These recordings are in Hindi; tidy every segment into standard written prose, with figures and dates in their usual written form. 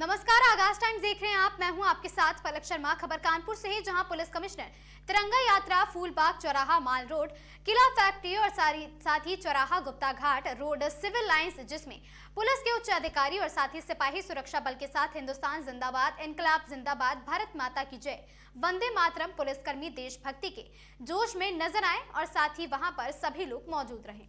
नमस्कार, आगाज टाइम्स देख रहे हैं आप। मैं हूं आपके साथ पलक शर्मा। खबर कानपुर से है, जहां पुलिस कमिश्नर तिरंगा यात्रा फूलबाग चौराहा माल रोड किला फैक्ट्री और साथ ही चौराहा गुप्ता घाट रोड सिविल लाइंस, जिसमें पुलिस के उच्च अधिकारी और साथ ही सिपाही सुरक्षा बल के साथ हिंदुस्तान जिंदाबाद, इनकलाब जिंदाबाद, भारत माता की जय, वंदे मातरम पुलिसकर्मी देशभक्ति के जोश में नजर आए और साथ ही वहां पर सभी लोग मौजूद रहे।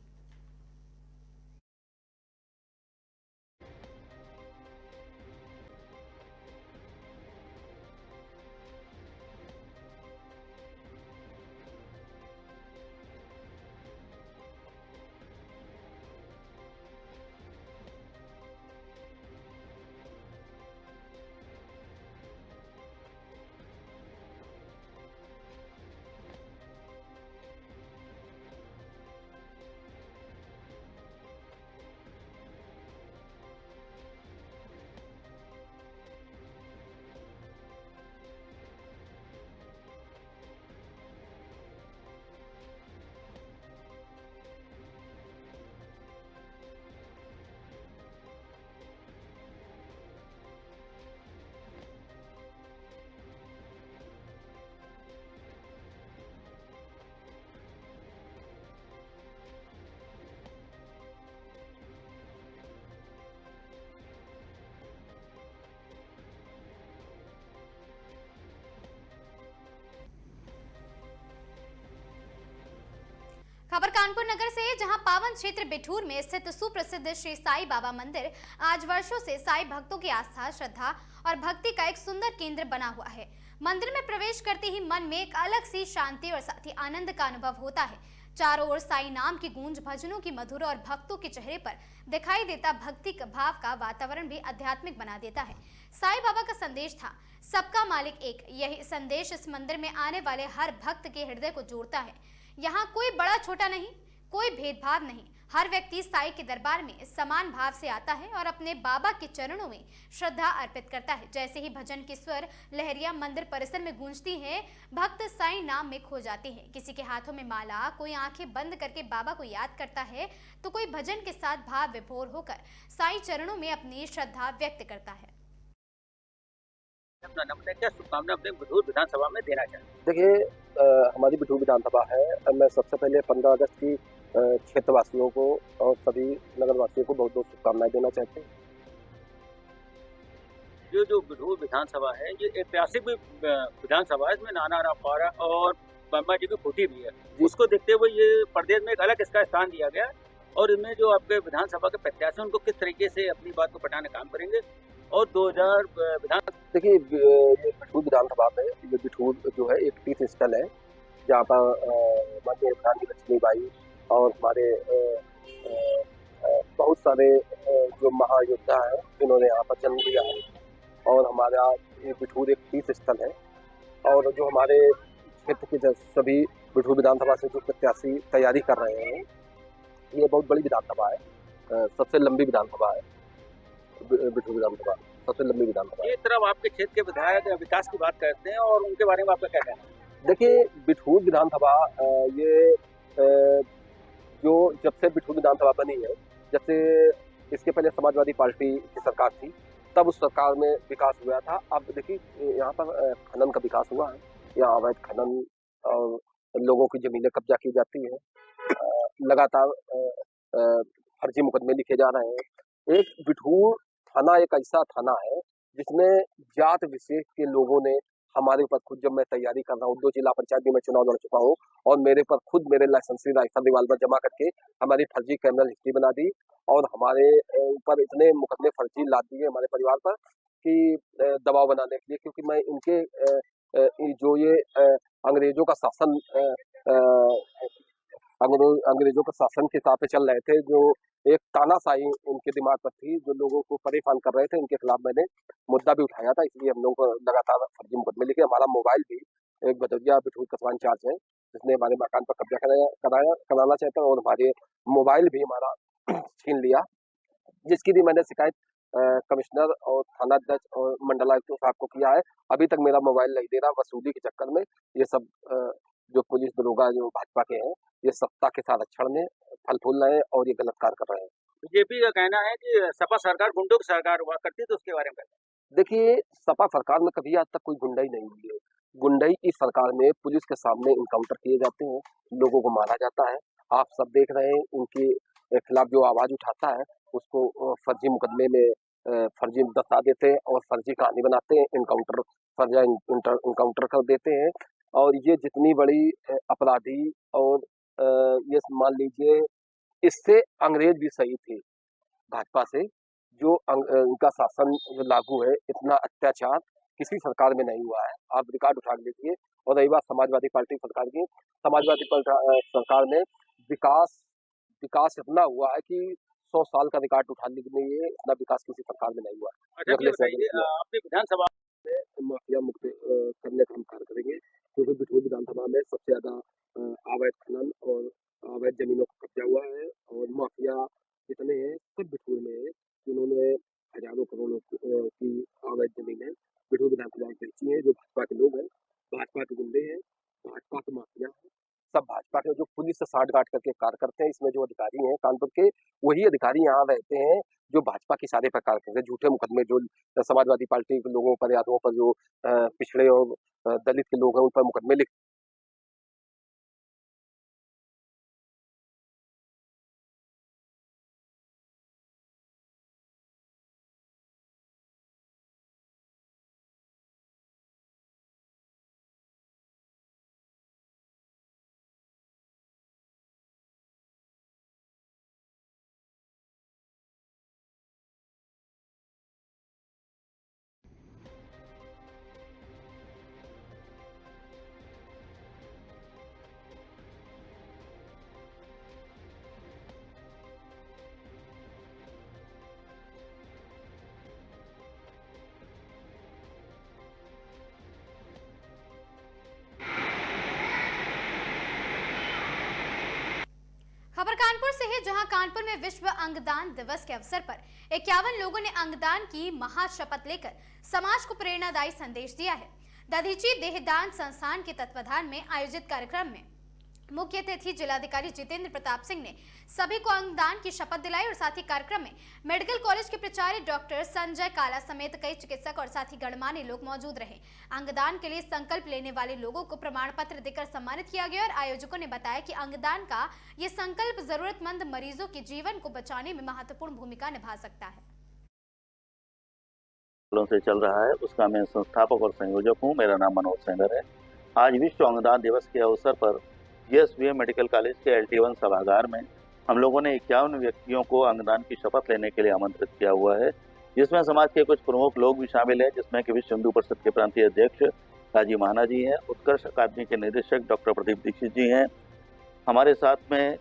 खबर कानपुर नगर से है, जहां पावन क्षेत्र बिठूर में स्थित सुप्रसिद्ध श्री साई बाबा मंदिर आज वर्षों से साई भक्तों की आस्था, श्रद्धा और भक्ति का एक सुंदर केंद्र बना हुआ है। मंदिर में प्रवेश करते ही मन में एक अलग सी शांति और साथ ही आनंद का अनुभव होता है। चारों ओर साई नाम की गूंज, भजनों की मधुर और भक्तों के चेहरे पर दिखाई देता भक्ति भाव का वातावरण भी आध्यात्मिक बना देता है। साई बाबा का संदेश था, सबका मालिक एक। यही संदेश इस मंदिर में आने वाले हर भक्त के हृदय को जोड़ता है। यहाँ कोई बड़ा छोटा नहीं, कोई भेदभाव नहीं। हर व्यक्ति साई के दरबार में समान भाव से आता है और अपने बाबा के चरणों में श्रद्धा अर्पित करता है। जैसे ही भजन की स्वर लहरिया मंदिर परिसर में गूंजती हैं, भक्त साई नाम में खो जाते हैं। किसी के हाथों में माला, कोई आंखें बंद करके बाबा को याद करता है, तो कोई भजन के साथ भाव विभोर होकर साई चरणों में अपनी श्रद्धा व्यक्त करता है। अपना नमन क्या शुभकामना अपने बिठूर विधानसभा में देना चाहिए। देखिए, हमारी बिठूर विधानसभा है। मैं सबसे पहले 15 अगस्त की क्षेत्रवासियों को और सभी नगरवासियों को बहुत बहुत शुभकामनाएं देना चाहते हैं। ये जो बिठूर विधानसभा है, ये ऐतिहासिक विधानसभा है। इसमें नाना रावपारा और ब्रह्मा जी की खूंटी भी है। उसको देखते हुए ये प्रदेश में एक अलग इसका स्थान दिया गया और इनमें जो आपके विधानसभा के प्रत्याशी उनको किस तरीके से अपनी बात को पटाने काम करेंगे। और 2000 विधान देखिए, ये बिठूर विधानसभा में ये बिठूर जो है एक तीर्थ स्थल है, जहाँ पर माननीय रानी लक्ष्मीबाई और हमारे बहुत सारे जो महायोद्धा हैं, इन्होंने यहाँ पर जन्म लिया है। और हमारा ये बिठूर एक तीर्थ स्थल है। और जो हमारे क्षेत्र के सभी बिठूर विधानसभा से जो प्रत्याशी तैयारी कर रहे हैं, ये बहुत बड़ी विधानसभा है, सबसे लंबी विधानसभा है बिठूर विधानसभा, सबसे लंबी विधानसभा। एक तरफ आपके क्षेत्र के विधायक विकास की बात करते हैं और उनके बारे में आपका क्या कहना है? देखिए, बिठूर विधानसभा ये जो जब से बिठूर विधानसभा बनी है, जब से इसके पहले समाजवादी पार्टी की सरकार थी, तब उस सरकार में विकास हुआ था। अब देखिए, यहाँ पर खनन का विकास हुआ है। यहाँ अवैध खनन और लोगों की जमीनें कब्जा की जाती है। लगातार फर्जी मुकदमे लिखे जा रहे हैं। एक बिठूर थाना एक ऐसा थाना है जिसमें जात विशेष के लोगों ने हमारे ऊपर खुद, जब मैं तैयारी कर रहा हूँ, 2 जिला पंचायत भी मैं चुनाव लड़ चुका हूँ, और मेरे पर खुद मेरे लाइसेंसी राइफल रिवाल्वर जमा करके हमारी फर्जी क्रिमिनल हिस्ट्री बना दी और हमारे ऊपर इतने मुकदमे फर्जी लाद दिए हमारे परिवार पर कि दबाव बनाने के लिए, क्योंकि मैं इनके जो ये अंग्रेजों का शासन अंग्रेजों का शासन के हिसाब से चल रहे थे, जो एक तानाशाही उनके दिमाग पर थी, जो लोगों को परेशान कर रहे थे, उनके खिलाफ मैंने मुद्दा भी उठाया था। इसलिए हम लोगों को लगातार फर्जी मुकदमे लिखे। हमारा मोबाइल भी एक भदौरिया बिठूर कस्बा इंचार्ज है, जिसने हमारे मकान पर कब्जा कराना चाहता है और हमारे मोबाइल भी हमारा छीन लिया, जिसकी भी मैंने शिकायत कमिश्नर और थानाध्यक्ष और मंडलायुक्त साहब को किया है। अभी तक मेरा मोबाइल नहीं दे रहा। वसूली के चक्कर में ये सब जो पुलिस दरोगा जो भाजपा के हैं, ये सत्ता के संरक्षण में फल फूल रहे हैं और ये गलत कार्य कर रहे हैं। बीजेपी का कहना है कि सपा सरकार गुंडों की सरकार हुआ करती, तो उसके बारे में देखिए, सपा सरकार में कभी आज तक कोई गुंडाई नहीं हुई है। गुंडाई की सरकार में पुलिस के सामने इनकाउंटर किए जाते हैं, लोगों को मारा जाता है। आप सब देख रहे हैं इनके खिलाफ जो आवाज़ उठाता है, उसको फर्जी मुकदमे में फर्जी दर्शा देते हैं और फर्जी कहानी बनाते हैं, फर्जा इनकाउंटर कर देते हैं। और ये जितनी बड़ी अपराधी और ये मान लीजिए इससे अंग्रेज भी सही थे भाजपा से, जो उनका शासन जो लागू है, इतना अत्याचार किसी सरकार में नहीं हुआ है। आप रिकॉर्ड उठा के देखिए। और रही बात समाजवादी पार्टी सरकार की, सरकार में विकास विकास इतना हुआ है कि 100 साल का रिकॉर्ड उठा लेने ये इतना विकास किसी सरकार में नहीं हुआ है। अच्छा, ये अगले से बताइए आपने विधानसभा माफिया मुक्त करने का हम कार्य करेंगे, क्योंकि बिठूर विधानसभा में सबसे ज्यादा अवैध खनन और अवैध जमीनों का कब्जा हुआ है और माफिया जितने हैं सब बिठूर में है, जिन्होंने हजारों करोड़ों की अवैध जमीनें बिठूर विधानसभा में बेची है। जो भाजपा के लोग हैं, भाजपा के गुंडे हैं, भाजपा के माफिया हैं, सब भाजपा के जो पुलिस से साठ-गांठ करके कार्य करते हैं। इसमें जो अधिकारी हैं कानपुर के, वही अधिकारी यहाँ रहते हैं जो भाजपा के इशारे पर कार्य करते हैं। झूठे मुकदमे जो समाजवादी पार्टी के लोगों पर, यादवों पर जो पिछड़े और दलित के लोग हैं, उन पर मुकदमे लिख खबर कानपुर से है, जहां कानपुर में विश्व अंगदान दिवस के अवसर पर 51 लोगों ने अंगदान की महाशपथ लेकर समाज को प्रेरणादायी संदेश दिया है। दधीची देहदान संस्थान के तत्वाधान में आयोजित कार्यक्रम में मुख्य अतिथि जिलाधिकारी जितेंद्र प्रताप सिंह ने सभी को अंगदान की शपथ दिलाई और साथ ही कार्यक्रम में मेडिकल कॉलेज के प्राचार्य डॉक्टर संजय काला समेत कई चिकित्सक और साथ ही गणमान्य लोग मौजूद रहे। अंगदान के लिए संकल्प लेने वाले लोगों को प्रमाण पत्र देकर सम्मानित किया गया और आयोजकों ने बताया कि अंगदान का ये संकल्प जरूरतमंद मरीजों के जीवन को बचाने में महत्वपूर्ण भूमिका निभा सकता है। से चल रहा है, उसका मैं संस्थापक और संयोजक हूं। मेरा नाम मनोज सेंगर है। आज विश्व अंगदान दिवस के अवसर पर जीएसवीएम मेडिकल कॉलेज के LT1 सभागार में हम लोगों ने 51 व्यक्तियों को अंगदान की शपथ लेने के लिए आमंत्रित किया हुआ है, जिसमें समाज के कुछ प्रमुख लोग भी शामिल हैं, जिसमें कि विश्व हिंदू परिषद के प्रांतीय अध्यक्ष राजीव महाना जी हैं, उत्कर्ष अकादमी के निदेशक डॉक्टर प्रदीप दीक्षित जी हैं, हमारे साथ में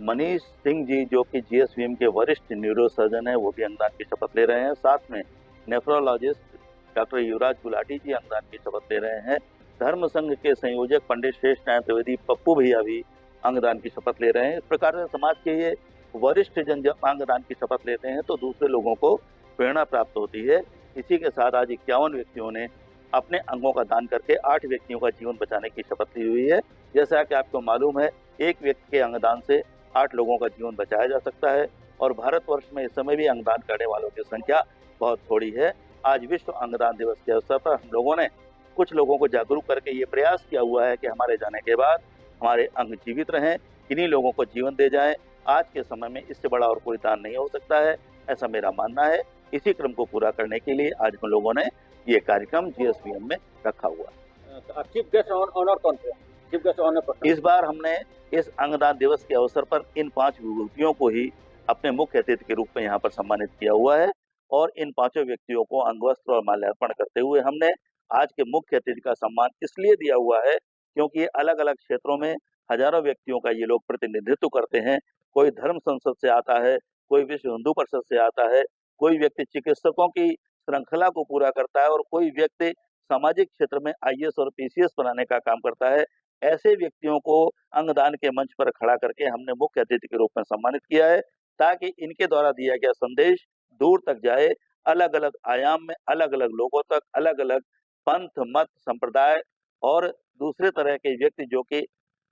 मनीष सिंह जी जो कि जीएसवीएम के वरिष्ठ न्यूरोसर्जन है, वो भी अंगदान की शपथ ले रहे हैं। साथ में नेफ्रोलॉजिस्ट डॉक्टर युवराज गुलाटी जी अंगदान की शपथ ले रहे हैं। धर्म संघ के संयोजक पंडित श्रेष्ठ नारायण त्रिवेदी पप्पू भैया भी अंगदान की शपथ ले रहे हैं। इस प्रकार से समाज के ये वरिष्ठ जन जब अंगदान की शपथ लेते हैं तो दूसरे लोगों को प्रेरणा प्राप्त होती है। इसी के साथ आज 51 व्यक्तियों ने अपने अंगों का दान करके 8 व्यक्तियों का जीवन बचाने की शपथ ली हुई है। जैसा कि आपको मालूम है, एक व्यक्ति के अंगदान से 8 लोगों का जीवन बचाया जा सकता है और भारतवर्ष में इस समय भी अंगदान करने वालों की संख्या बहुत थोड़ी है। आज विश्व अंगदान दिवस के अवसर पर हम लोगों ने कुछ लोगों को जागरूक करके ये प्रयास किया हुआ है कि हमारे जाने के बाद हमारे अंग जीवित रहें, किन्हीं लोगों को जीवन दे जाएं। आज के समय में इससे बड़ा और कोई दान नहीं हो सकता है, ऐसा मेरा मानना है। इसी क्रम को पूरा करने के लिए आज हम लोगों ने ये कार्यक्रम जीएसवीएम में रखा हुआ है। चीफ गेस्ट ऑनर कौन थे? चीफ गेस्ट ऑनर इस बार हमने इस अंगदान दिवस के अवसर पर इन 5 विभूतियों को ही अपने मुख्य अतिथि के रूप में यहाँ पर सम्मानित किया हुआ है और इन 5 व्यक्तियों को अंगवस्त्र और माल्यार्पण करते हुए हमने आज के मुख्य अतिथि का सम्मान इसलिए दिया हुआ है क्योंकि ये अलग अलग क्षेत्रों में हजारों व्यक्तियों का ये लोग प्रतिनिधित्व करते हैं। कोई धर्म संसद से आता है, कोई विश्व हिंदू परिषद से आता है, कोई व्यक्ति चिकित्सकों की श्रृंखला को पूरा करता है और कोई व्यक्ति सामाजिक क्षेत्र में IAS और PCS बनाने का काम करता है। ऐसे व्यक्तियों को अंगदान के मंच पर खड़ा करके हमने मुख्य अतिथि के रूप में सम्मानित किया है ताकि इनके द्वारा दिया गया संदेश दूर तक जाए, अलग अलग आयाम में अलग अलग लोगों तक, अलग अलग पंथ मत संप्रदाय और दूसरे तरह के व्यक्ति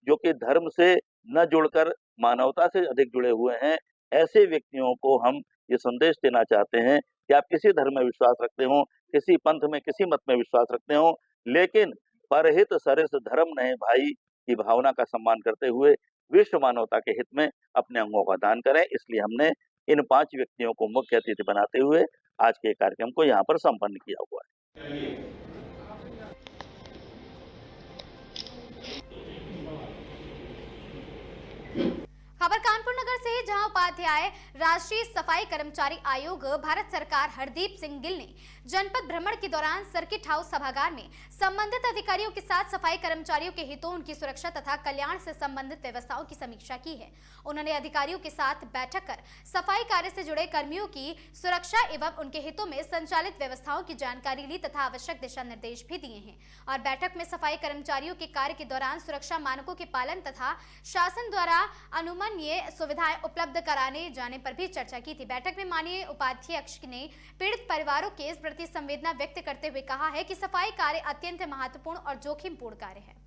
जो कि धर्म से न जुड़कर मानवता से अधिक जुड़े हुए हैं, ऐसे व्यक्तियों को हम ये संदेश देना चाहते हैं कि आप किसी धर्म में विश्वास रखते हो, किसी पंथ में, किसी मत में विश्वास रखते हो, लेकिन परहित सरिस धर्म नहीं भाई की भावना का सम्मान करते हुए विश्व मानवता के हित में अपने अंगों का दान करें। इसलिए हमने इन 5 व्यक्तियों को मुख्य अतिथि बनाते हुए आज के कार्यक्रम को यहाँ पर संपन्न किया हुआ है। खबर कानपुर नगर से है, जहां उपाध्याय राष्ट्रीय सफाई कर्मचारी आयोग भारत सरकार हरदीप सिंह गिल ने जनपद भ्रमण के दौरान सर्किट हाउस सभागार में संबंधित अधिकारियों के साथ सफाई कर्मचारियों के हितों, उनकी सुरक्षा तथा कल्याण से संबंधित व्यवस्थाओं की समीक्षा की है। उन्होंने अधिकारियों के साथ बैठक कर सफाई कार्य से जुड़े कर्मियों की सुरक्षा एवं उनके हितों में संचालित व्यवस्थाओं की जानकारी ली तथा आवश्यक दिशा निर्देश भी दिए हैं। और बैठक में सफाई कर्मचारियों के कार्य के दौरान सुरक्षा मानकों के पालन तथा शासन द्वारा अनुमन्य सुविधाएं उपलब्ध कराने जाने पर भी चर्चा की थी। बैठक में माननीय उपाध्यक्ष ने पीड़ित परिवारों के प्रति संवेदना व्यक्त करते हुए कहा है कि सफाई कार्य अत्यंत महत्वपूर्ण और जोखिमपूर्ण कार्य है।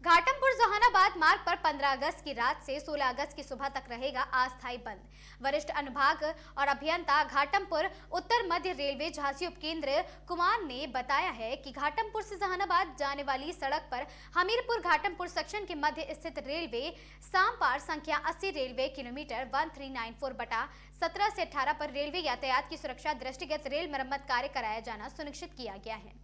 घाटमपुर जहानाबाद मार्ग पर 15 अगस्त की रात से 16 अगस्त की सुबह तक रहेगा अस्थायी बंद। वरिष्ठ अनुभाग और अभियंता घाटमपुर उत्तर मध्य रेलवे झांसी उपकेंद्र कुमार ने बताया है कि घाटमपुर से जहानाबाद जाने वाली सड़क पर हमीरपुर घाटमपुर सेक्शन के मध्य स्थित रेलवे सामपार संख्या 80 रेलवे किलोमीटर 1394/17 से 18 पर रेलवे यातायात की सुरक्षा दृष्टिगत रेल मरम्मत कार्य कराया जाना सुनिश्चित किया गया है।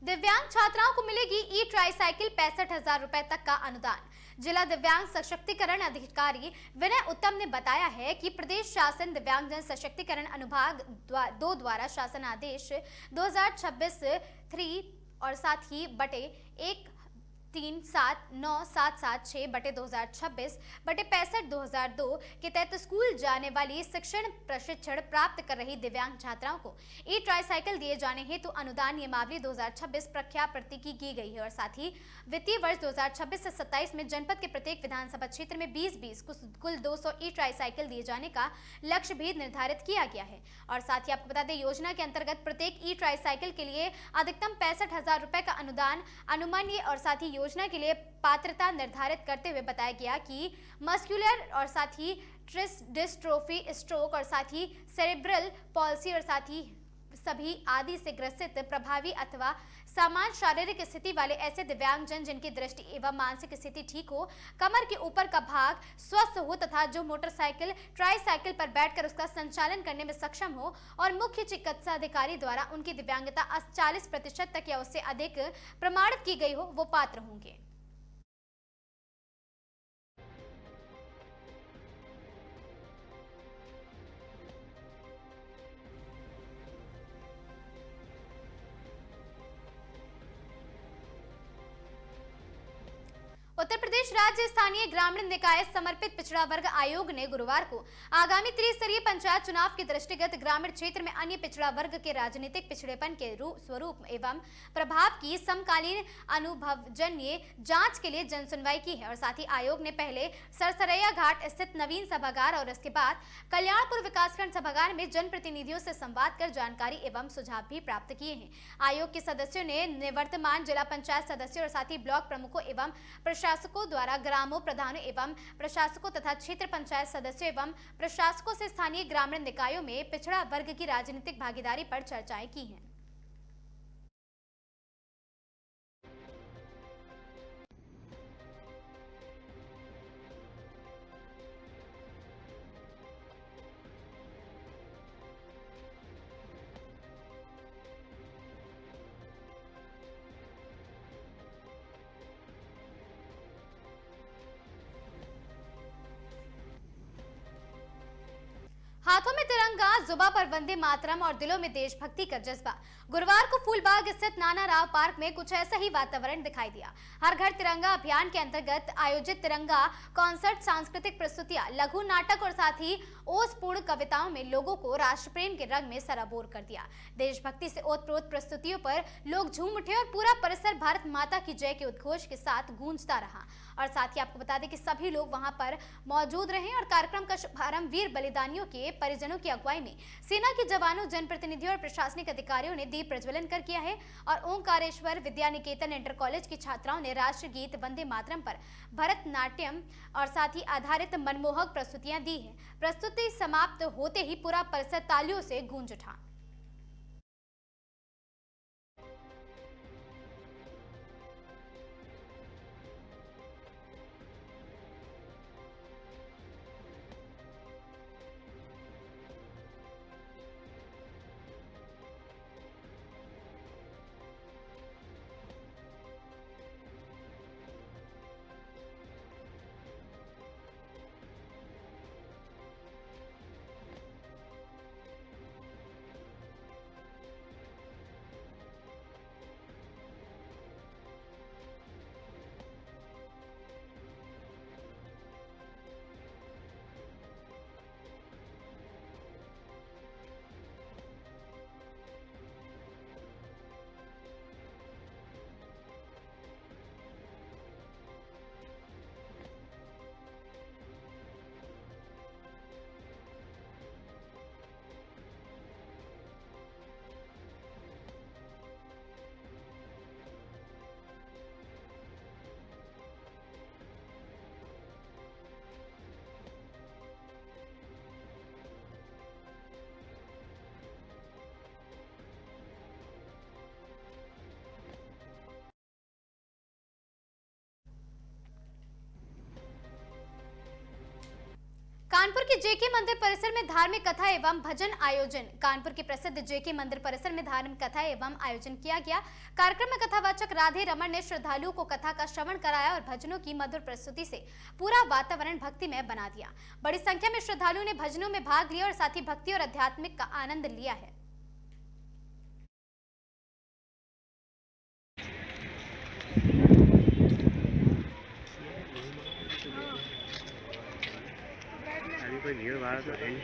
दिव्यांग छात्राओं को मिलेगी ई ट्राईसाइकिल 65,000 रुपए तक का अनुदान। जिला दिव्यांग सशक्तिकरण अधिकारी विनय उत्तम ने बताया है कि प्रदेश शासन दिव्यांगजन सशक्तिकरण अनुभाग 2 द्वारा शासन आदेश 2026-3 और साथ ही बटे 1379776/2026/65/2002 के तहत स्कूल जाने वाली शिक्षण प्रशिक्षण प्राप्त कर रही दिव्यांग छात्राओं को ई ट्राईसाइकिल दिए जाने हेतु अनुदान नियमावली 2026 प्रख्यापृति की गई है। और साथ ही वित्तीय वर्ष 2026 से 27 में जनपद के प्रत्येक विधानसभा क्षेत्र में 20-20 कुल 200 ई ट्राईसाइकिल दिए जाने का लक्ष्य भी निर्धारित किया गया है। और साथ ही आपको बता दें, योजना के अंतर्गत प्रत्येक ई ट्राईसाइकिल के लिए अधिकतम 65,000 रुपए का अनुदान अनुमान्य और साथ ही योजना के लिए पात्रता निर्धारित करते हुए बताया गया कि मस्कुलर और साथ ही डिस्ट्रोफी, स्ट्रोक और साथ ही सेरेब्रल पॉल्सी और साथ ही सभी आदि से ग्रसित प्रभावी अथवा सामान्य शारीरिक स्थिति वाले ऐसे दिव्यांगजन जिनकी दृष्टि एवं मानसिक स्थिति ठीक हो, कमर के ऊपर का भाग स्वस्थ हो तथा जो मोटरसाइकिल ट्राईसाइकिल पर बैठकर उसका संचालन करने में सक्षम हो और मुख्य चिकित्सा अधिकारी द्वारा उनकी दिव्यांगता 40% तक या उससे अधिक प्रमाणित की गई हो, वो पात्र होंगे। उत्तर प्रदेश राज्य स्थानीय ग्रामीण निकाय समर्पित पिछड़ा वर्ग आयोग ने गुरुवार को आगामी त्रिस्तरीय पंचायत चुनाव के दृष्टिगत ग्रामीण क्षेत्र में अन्य पिछड़ा वर्ग के राजनीतिक पिछड़ेपन के स्वरूप एवं प्रभाव की समकालीन अनुभवजन्य जांच के लिए जनसुनवाई की है। और साथ ही आयोग ने पहले सरसरैया घाट स्थित नवीन सभागार और इसके बाद कल्याणपुर विकासखंड सभागार में जनप्रतिनिधियों से संवाद कर जानकारी एवं सुझाव भी प्राप्त किए हैं। आयोग के सदस्यों ने निवर्तमान जिला पंचायत सदस्यों और साथ ही ब्लॉक प्रमुखों एवं प्रशासकों द्वारा ग्रामों प्रधानों एवं प्रशासकों तथा क्षेत्र पंचायत सदस्यों एवं प्रशासकों से स्थानीय ग्रामीण निकायों में पिछड़ा वर्ग की राजनीतिक भागीदारी पर चर्चाएं की हैं। हाथों में तिरंगा तिरंगा, जुबा पर वंदे मातरम और दिलों में देशभक्ति का जज्बा। गुरुवार को फूलबाग स्थित नाना राव पार्क में कुछ ऐसा ही वातावरण दिखाई दिया। हर घर तिरंगा अभियान के अंतर्गत आयोजित तिरंगा कॉन्सर्ट, सांस्कृतिक प्रस्तुतियां, लघु नाटक और साथ ही ओतप्रोत कविताओं में लोगों को राष्ट्र प्रेम के रंग में सराबोर कर दिया। देशभक्ति से ओतप्रोत प्रस्तुतियों पर लोग झूम उठे और पूरा परिसर भारत माता की जय के उद्घोष के साथ गूंजता रहा। और साथ ही आपको बता दें कि सभी लोग वहां पर मौजूद रहे और कार्यक्रम का शुभारंभ वीर बलिदानियों के परिजनों की अगुवाई में सेना के जवानों, जनप्रतिनिधियों और प्रशासनिक अधिकारियों ने दीप प्रज्वलन कर किया है। और ओंकारेश्वर विद्या निकेतन इंटर कॉलेज की छात्राओं ने राष्ट्रीय गीत वंदे मातरम पर भरतनाट्यम और साथ ही आधारित मनमोहक प्रस्तुतियां दी है। प्रस्तुति समाप्त होते ही पूरा परिसर तालियों से गूंज उठा। कानपुर के जेके मंदिर परिसर में धार्मिक कथा एवं भजन आयोजन। कानपुर के प्रसिद्ध जेके मंदिर परिसर में धार्मिक कथा एवं आयोजन किया गया। कार्यक्रम में कथावाचक राधे रमन ने श्रद्धालुओं को कथा का श्रवण कराया और भजनों की मधुर प्रस्तुति से पूरा वातावरण भक्तिमय बना दिया। बड़ी संख्या में श्रद्धालुओं ने भजनों में भाग लिया और साथ ही भक्ति और आध्यात्मिक का आनंद लिया है। कोई भीड़ भाड़ तो है नहीं।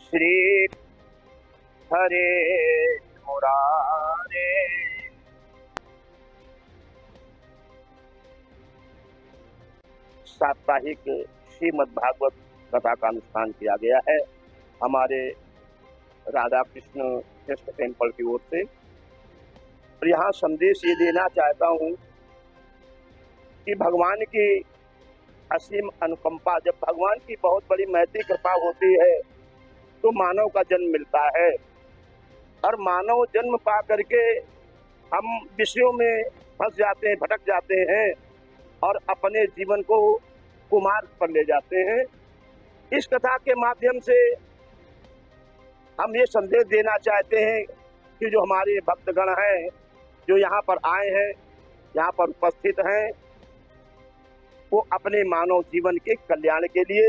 श्री हरे मुरारे साप्ताहिक श्रीमद् भागवत कथा का अनुष्ठान किया गया है हमारे राधा कृष्ण कृष्ण टेम्पल की ओर से। और यहाँ संदेश ये देना चाहता हूँ कि भगवान की असीम अनुकंपा, जब भगवान की बहुत बड़ी महती कृपा होती है तो मानव का जन्म मिलता है। और मानव जन्म पा करके हम विषयों में फंस जाते हैं, भटक जाते हैं और अपने जीवन को कुमार्ग पर ले जाते हैं। इस कथा के माध्यम से हम ये संदेश देना चाहते हैं कि जो हमारे भक्तगण हैं, जो यहाँ पर आए हैं, यहाँ पर उपस्थित हैं, वो अपने मानव जीवन के कल्याण के लिए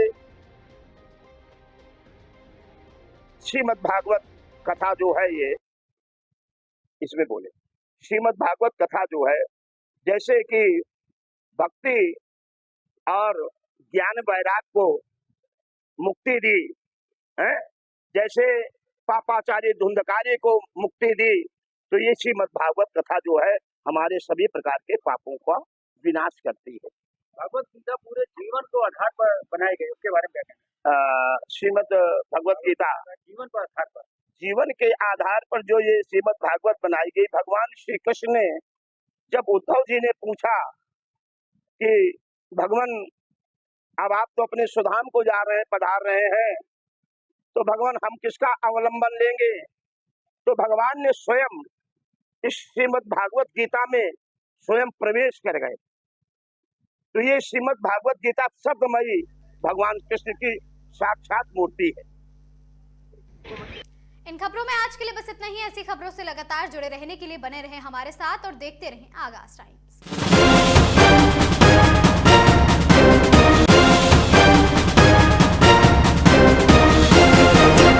श्रीमद् भागवत कथा जो है, ये इसमें बोले श्रीमद् भागवत कथा जो है, जैसे कि भक्ति और ज्ञान वैराग को मुक्ति दी है, जैसे पापाचारी धुंधकारी को मुक्ति दी, तो ये श्रीमद् भागवत कथा जो है हमारे सभी प्रकार के पापों का विनाश करती है। भगवत गीता पूरे जीवन को आधार पर बनाई गई, उसके बारे में क्या कहना है? श्रीमद् भगवत गीता जीवन पर आधार पर, जीवन के आधार पर जो ये श्रीमद् भागवत बनाई गई। भगवान श्री कृष्ण ने जब उद्धव जी ने पूछा कि भगवान अब आप तो अपने सुधाम को जा रहे हैं, पधार रहे हैं, तो भगवान हम किसका अवलंबन लेंगे? तो भगवान ने स्वयं इस श्रीमद् भागवत गीता में स्वयं प्रवेश कर गए। तो ये श्रीमद् भागवत गीता शब्दमयी भगवान कृष्ण की साक्षात मूर्ति है। इन खबरों में आज के लिए बस इतना ही। ऐसी खबरों से लगातार जुड़े रहने के लिए बने रहें हमारे साथ और देखते रहें आगाज टाइम्स।